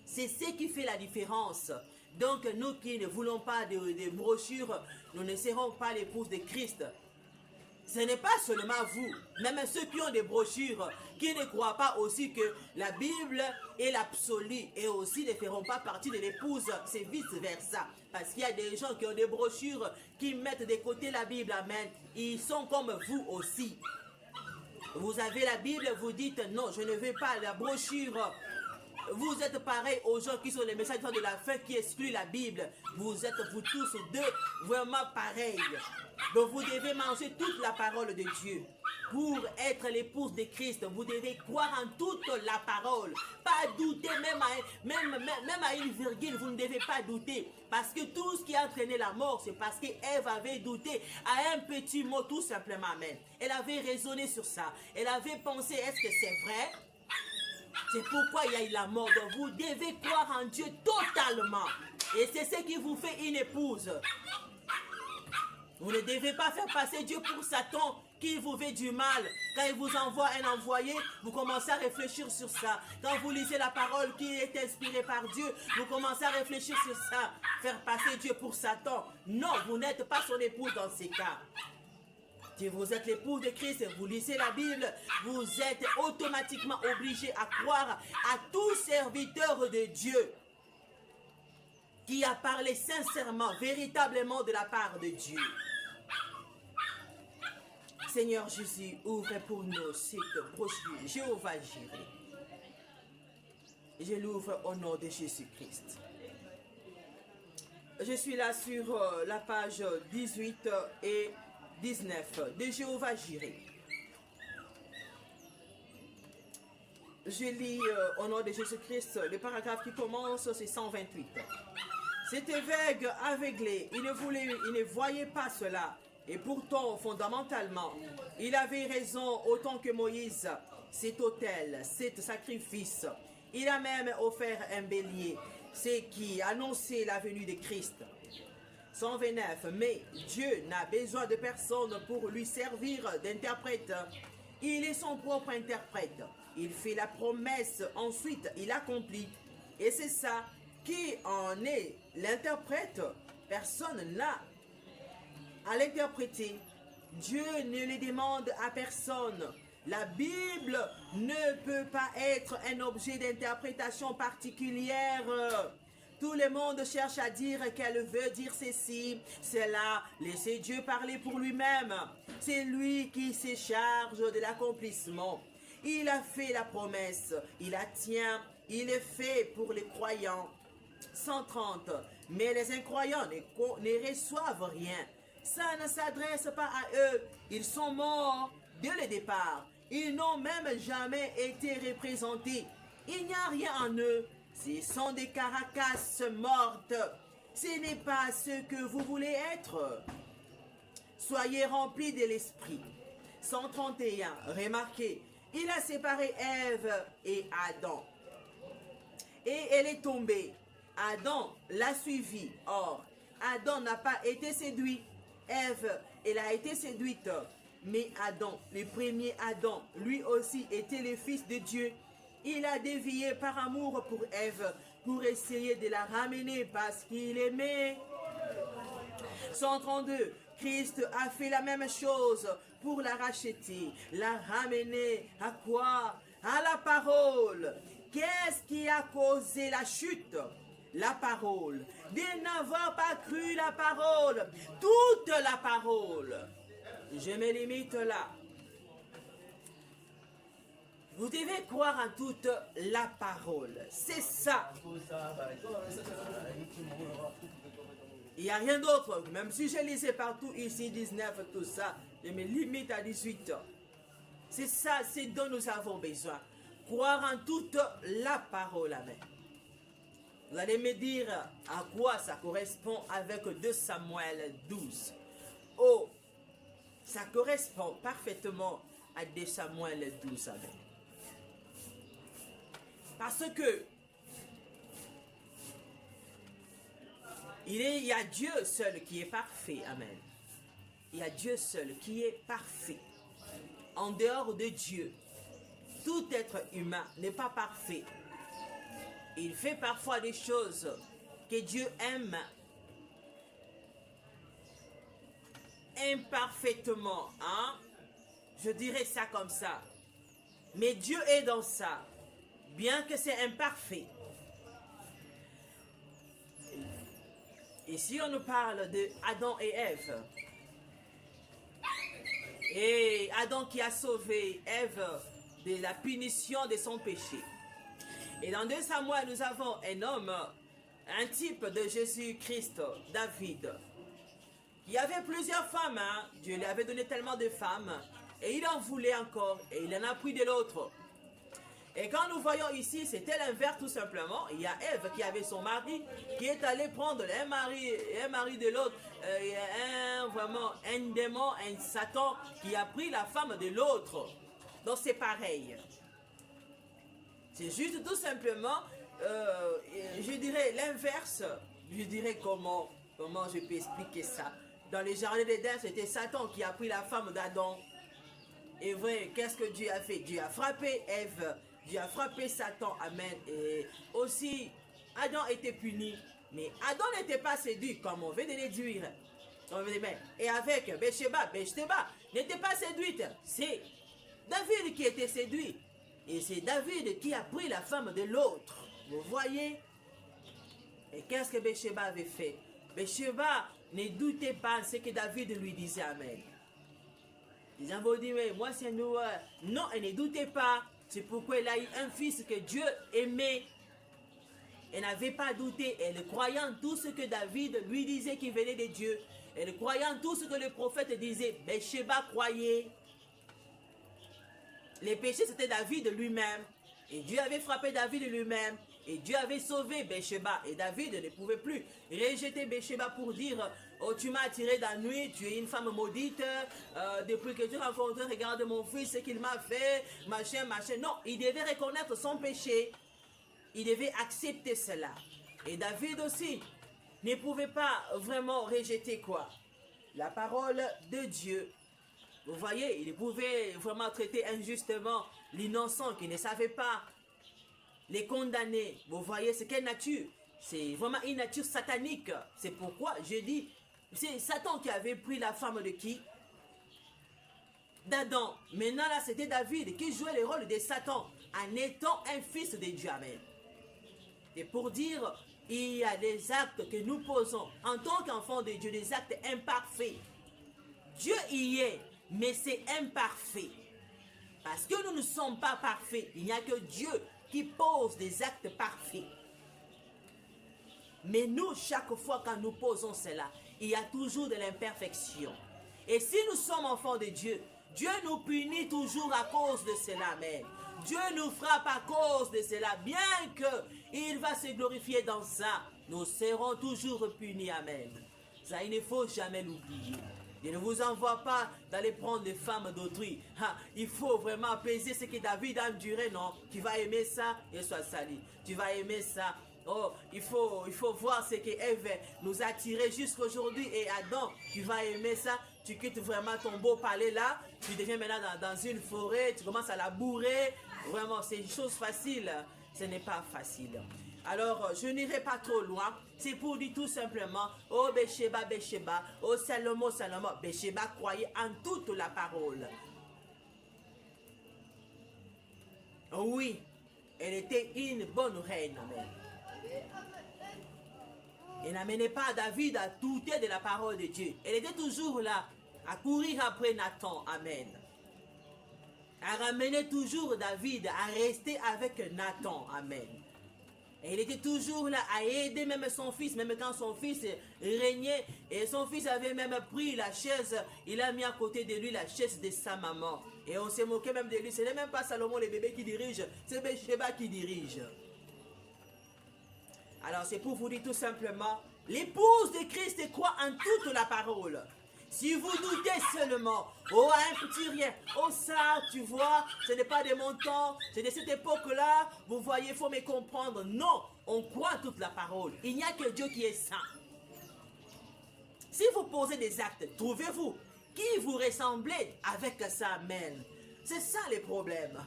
C'est ce qui fait la différence. Donc nous qui ne voulons pas de brochures, nous ne serons pas l'épouse de Christ. Ce n'est pas seulement vous, même ceux qui ont des brochures, qui ne croient pas aussi que la Bible est l'absolu et aussi ne feront pas partie de l'épouse, c'est vice-versa. Parce qu'il y a des gens qui ont des brochures, qui mettent de côté la Bible, amen. Ils sont comme vous aussi. Vous avez la Bible, vous dites non, je ne veux pas la brochure. Vous êtes pareil aux gens qui sont les messages de la fin qui excluent la Bible. Vous êtes vous tous deux vraiment pareils. Donc vous devez manger toute la parole de Dieu. Pour être l'épouse de Christ, vous devez croire en toute la parole. Pas douter, même à une virgule, vous ne devez pas douter. Parce que tout ce qui a entraîné la mort, c'est parce qu'Ève avait douté à un petit mot tout simplement. Amen. Elle avait raisonné sur ça. Elle avait pensé, est-ce que c'est vrai? C'est pourquoi il y a eu la mort. Donc vous devez croire en Dieu totalement. Et c'est ce qui vous fait une épouse. Vous ne devez pas faire passer Dieu pour Satan qui vous fait du mal. Quand il vous envoie un envoyé, vous commencez à réfléchir sur ça. Quand vous lisez la parole qui est inspirée par Dieu, vous commencez à réfléchir sur ça. Faire passer Dieu pour Satan. Non, vous n'êtes pas son épouse dans ces cas. Si vous êtes l'épouse de Christ, vous lisez la Bible, vous êtes automatiquement obligé à croire à tout serviteur de Dieu qui a parlé sincèrement, véritablement de la part de Dieu. Seigneur Jésus, ouvre pour nous cette brochure. Jéhovah Jireh. Je l'ouvre au nom de Jésus-Christ. Je suis là sur la page 18 et 19 de Jéhovah Jireh. Je lis au nom de Jésus-Christ le paragraphe qui commence, c'est 128. Cet évêque aveuglé, il ne voyait pas cela. Et pourtant, fondamentalement, il avait raison autant que Moïse. Cet autel, cet sacrifice, il a même offert un bélier, ce qui annonçait la venue de Christ. 129. Mais Dieu n'a besoin de personne pour lui servir d'interprète. Il est son propre interprète. Il fait la promesse, ensuite il accomplit. Et c'est ça qui en est l'interprète. Personne n'a à l'interpréter. Dieu ne le demande à personne. La Bible ne peut pas être un objet d'interprétation particulière. Tout le monde cherche à dire qu'elle veut dire ceci, cela. Laissez Dieu parler pour lui-même. C'est lui qui se charge de l'accomplissement. Il a fait la promesse, il la tient, il est fait pour les croyants. 130. Mais les incroyants ne reçoivent rien. Ça ne s'adresse pas à eux. Ils sont morts dès le départ. Ils n'ont même jamais été représentés. Il n'y a rien en eux. Ce sont des carcasses mortes. Ce n'est pas ce que vous voulez être. Soyez remplis de l'esprit. 131, remarquez, il a séparé Ève et Adam. Et elle est tombée. Adam l'a suivi. Or, Adam n'a pas été séduit. Ève, elle a été séduite. Mais Adam, le premier Adam, lui aussi était le fils de Dieu. Il a dévié par amour pour Ève, pour essayer de la ramener parce qu'il aimait. 132, Christ a fait la même chose pour la racheter, la ramener à quoi? À la parole. Qu'est-ce qui a causé la chute? La parole. De n'avoir pas cru la parole, toute la parole. Je me limite là. Vous devez croire en toute la parole. C'est ça. Il n'y a rien d'autre. Même si je lisais partout ici 19, tout ça, je me limite à 18. C'est ça, c'est dont nous avons besoin. Croire en toute la parole. Amen. Vous allez me dire à quoi ça correspond avec 2 Samuel 12. Oh, ça correspond parfaitement à 2 Samuel 12. Amen. Parce que il y a Dieu seul qui est parfait. Amen. Il y a Dieu seul qui est parfait. En dehors de Dieu, tout être humain n'est pas parfait. Il fait parfois des choses que Dieu aime imparfaitement. Hein? Je dirais ça comme ça. Mais Dieu est dans ça. Bien que c'est imparfait. Ici, on nous parle de Adam et Ève. Et Adam qui a sauvé Ève de la punition de son péché. Et dans 2 Samuel, nous avons un homme, un type de Jésus-Christ, David, qui avait plusieurs femmes. Hein. Dieu lui avait donné tellement de femmes. Et il en voulait encore. Et il en a pris de l'autre. Et quand nous voyons ici, c'était l'inverse tout simplement. Il y a Ève qui avait son mari, qui est allé prendre un mari de l'autre. Vraiment un démon, un Satan qui a pris la femme de l'autre. Donc c'est pareil. C'est juste tout simplement, je dirais l'inverse. Je dirais comment je peux expliquer ça. Dans les jardins d'Éden, c'était Satan qui a pris la femme d'Adam. Et vrai, qu'est-ce que Dieu a fait? Dieu a frappé Ève. Dieu a frappé Satan, amen. Et aussi, Adam était puni. Mais Adam n'était pas séduit, comme on veut de déduire. Et avec Bathsheba n'était pas séduite. C'est David qui était séduit. Et c'est David qui a pris la femme de l'autre. Vous voyez? Et qu'est-ce que Bathsheba avait fait? Bathsheba ne doutait pas ce que David lui disait, amen. Les gens vont dire, mais moi c'est nous. Non, elle ne doutait pas. C'est pourquoi elle a eu un fils que Dieu aimait. Elle n'avait pas douté. Elle croyait en tout ce que David lui disait qui venait de Dieu. Elle croyait en tout ce que le prophète disait. Bathsheba croyait. Les péchés, c'était David lui-même. Et Dieu avait frappé David lui-même. Et Dieu avait sauvé Bathsheba. Et David ne pouvait plus rejeter Bathsheba pour dire, oh, tu m'as attiré dans la nuit, tu es une femme maudite. Depuis que tu as rencontré, regarde mon fils, ce qu'il m'a fait, machin. Non, il devait reconnaître son péché. Il devait accepter cela. Et David aussi ne pouvait pas vraiment rejeter quoi? La parole de Dieu. Vous voyez, il pouvait vraiment traiter injustement l'innocent qui ne savait pas, les condamner. Vous voyez, c'est quelle nature? C'est vraiment une nature satanique. C'est pourquoi je dis, c'est Satan qui avait pris la femme de qui? D'Adam. Maintenant là, c'était David qui jouait le rôle de Satan en étant un fils de Dieu. Amen. Et pour dire, il y a des actes que nous posons en tant qu'enfants de Dieu, des actes imparfaits. Dieu y est, mais c'est imparfait. Parce que nous ne sommes pas parfaits. Il n'y a que Dieu qui pose des actes parfaits. Mais nous, chaque fois quand nous posons cela, il y a toujours de l'imperfection. Et si nous sommes enfants de Dieu, Dieu nous punit toujours à cause de cela même. Dieu nous frappe à cause de cela, bien qu'il va se glorifier dans ça. nous serons toujours punis. Amen. Ça, il ne faut jamais l'oublier. Je ne vous envoie pas d'aller prendre des femmes d'autrui. Il faut vraiment apaiser ce que David a enduré, non? Tu vas aimer ça et sois sali. Tu vas aimer ça. Oh, il faut voir ce que Ève nous a tiré jusqu'aujourd'hui. Et Adam, tu vas aimer ça. Tu quittes vraiment ton beau palais là. Tu deviens maintenant dans une forêt. Tu commences à labourer. Vraiment, c'est une chose facile. Ce n'est pas facile. Alors, je n'irai pas trop loin. C'est pour dire tout simplement, oh Bécheba, Bécheba, oh Salomon, Salomon. Bécheba croyait en toute la parole. Oui, elle était une bonne reine. Amen. Elle n'amenait pas David à douter de la parole de Dieu. Elle était toujours là, à courir après Nathan. Amen. Elle ramenait toujours David à rester avec Nathan. Amen. Et il était toujours là à aider même son fils, même quand son fils régnait. Et son fils avait même pris la chaise, il a mis à côté de lui la chaise de sa maman. Et on s'est moqué même de lui. Ce n'est même pas Salomon le bébé qui dirige, c'est Bécheba qui dirige. Alors c'est pour vous dire tout simplement, l'épouse de Christ croit en toute la parole. Si vous doutez seulement, oh un petit rien, oh ça, tu vois, ce n'est pas de mon temps, c'est de cette époque-là, vous voyez, il faut me comprendre. Non, on croit toute la parole. Il n'y a que Dieu qui est saint. Si vous posez des actes, trouvez-vous qui vous ressemblez avec ça même. C'est ça le problème.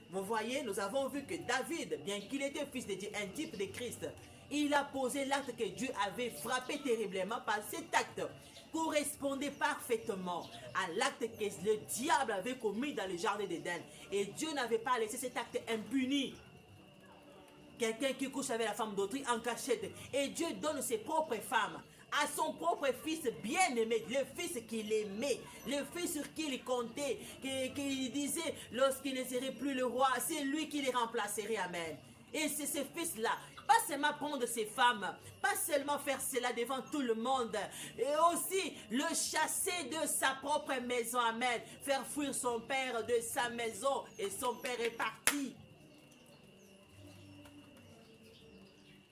Vous voyez, nous avons vu que David, bien qu'il était fils de Dieu, un type de Christ, il a posé l'acte que Dieu avait frappé terriblement par cet acte. Correspondait parfaitement à l'acte que le diable avait commis dans le jardin d'Éden. Et Dieu n'avait pas laissé cet acte impuni. Quelqu'un qui couche avec la femme d'autrui en cachette. Et Dieu donne ses propres femmes à son propre fils bien-aimé, le fils qu'il aimait, le fils sur qui il comptait, qu'il disait lorsqu'il ne serait plus le roi, c'est lui qui les remplacerait. Amen. Et c'est ce fils-là. Pas seulement prendre ses femmes, pas seulement faire cela devant tout le monde, et aussi le chasser de sa propre maison, amen. Faire fuir son père de sa maison, et son père est parti.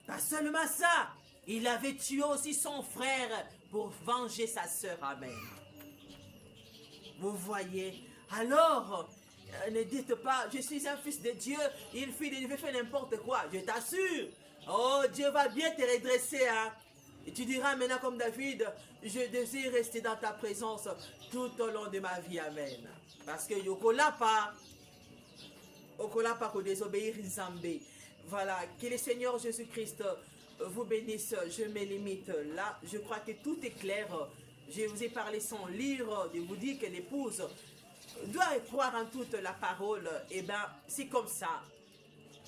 Pas seulement ça, il avait tué aussi son frère pour venger sa sœur, amen. Vous voyez, alors... ne dites pas, je suis un fils de Dieu, il fait n'importe quoi. Je t'assure, oh, Dieu va bien te redresser. Hein? Et tu diras maintenant comme David, je désire rester dans ta présence tout au long de ma vie. Amen. Parce que Yokolapa ko désobéir Nzambé. Voilà, que le Seigneur Jésus-Christ vous bénisse. Je me limite là. Je crois que tout est clair. Je vous ai parlé sans lire, de vous dire que l'épouse doit croire en toute la parole. Et bien, c'est comme ça.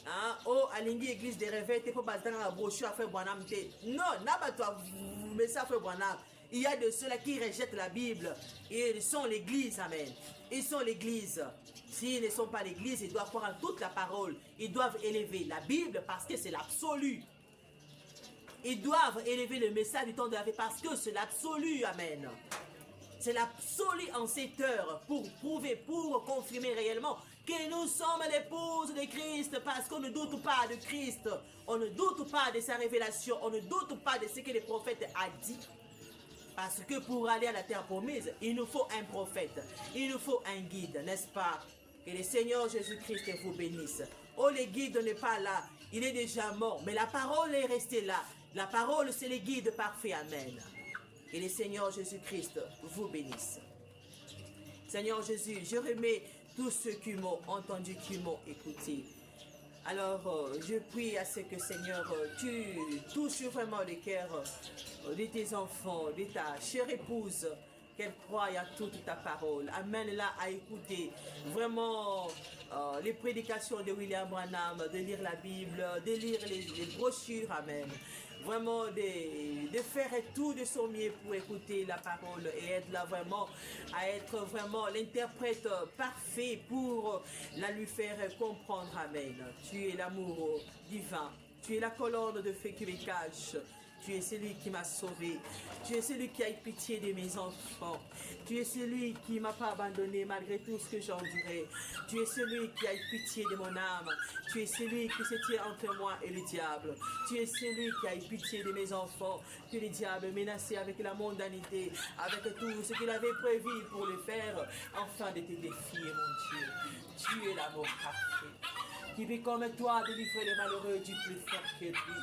Hein? Oh, alingi église de réveil, t'es pas basé dans la brochure à faire bonhomme. Non, n'abat-toi, mais ça fait bonhomme. Il y a de ceux-là qui rejettent la Bible. Et ils sont l'église, amen. Ils sont l'église. S'ils ne sont pas l'église, ils doivent croire en toute la parole. Ils doivent élever la Bible parce que c'est l'absolu. Ils doivent élever le message du temps de la vie parce que c'est l'absolu, amen. C'est l'absolu en cette heure pour prouver, pour confirmer réellement que nous sommes l'épouse de Christ parce qu'on ne doute pas de Christ. On ne doute pas de sa révélation. On ne doute pas de ce que le prophète a dit. Parce que pour aller à la terre promise, il nous faut un prophète. Il nous faut un guide, n'est-ce pas? Que le Seigneur Jésus-Christ vous bénisse. Oh, le guide n'est pas là. Il est déjà mort. Mais la parole est restée là. La parole, c'est le guide parfait. Amen. Et le Seigneur Jésus-Christ vous bénisse. Seigneur Jésus, je remets tous ceux qui m'ont entendu, qui m'ont écouté. Alors, je prie à ce que, Seigneur, tu touches vraiment le cœur de tes enfants, de ta chère épouse, qu'elle croie à toute ta parole. Amène-la à écouter vraiment les prédications de William Branham, de lire la Bible, de lire les brochures. Amen. Vraiment de faire tout de son mieux pour écouter la parole et être là vraiment à être vraiment l'interprète parfait pour la lui faire comprendre. Amen. Tu es l'amour divin. Tu es la colonne de feu qui me cache. Tu es celui qui m'a sauvé. Tu es celui qui a eu pitié de mes enfants. Tu es celui qui ne m'a pas abandonné malgré tout ce que j'ai enduré. Tu es celui qui a eu pitié de mon âme. Tu es celui qui se tient entre moi et le diable. Tu es celui qui a eu pitié de mes enfants, que le diable menaçait avec la mondanité, avec tout ce qu'il avait prévu pour le faire, afin de te défier, mon Dieu. Tu es l'amour parfait, qui vit comme toi délivrer les malheureux du plus fort que lui.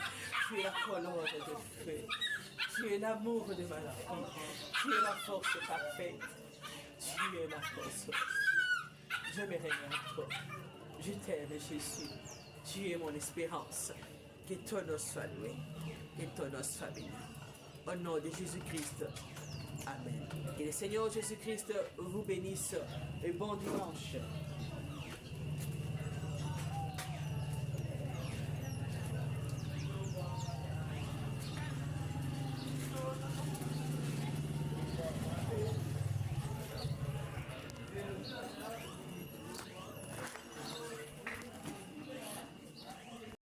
Tu es la colonne de feu. Tu es l'amour de ma vie. Tu es la force parfaite. Tu es ma force. Je me règne en toi. Je t'aime, Jésus. Tu es mon espérance. Que ton nom soit loué. Que ton nom soit béni. Au nom de Jésus-Christ. Amen. Que le Seigneur Jésus-Christ vous bénisse. Et bon dimanche.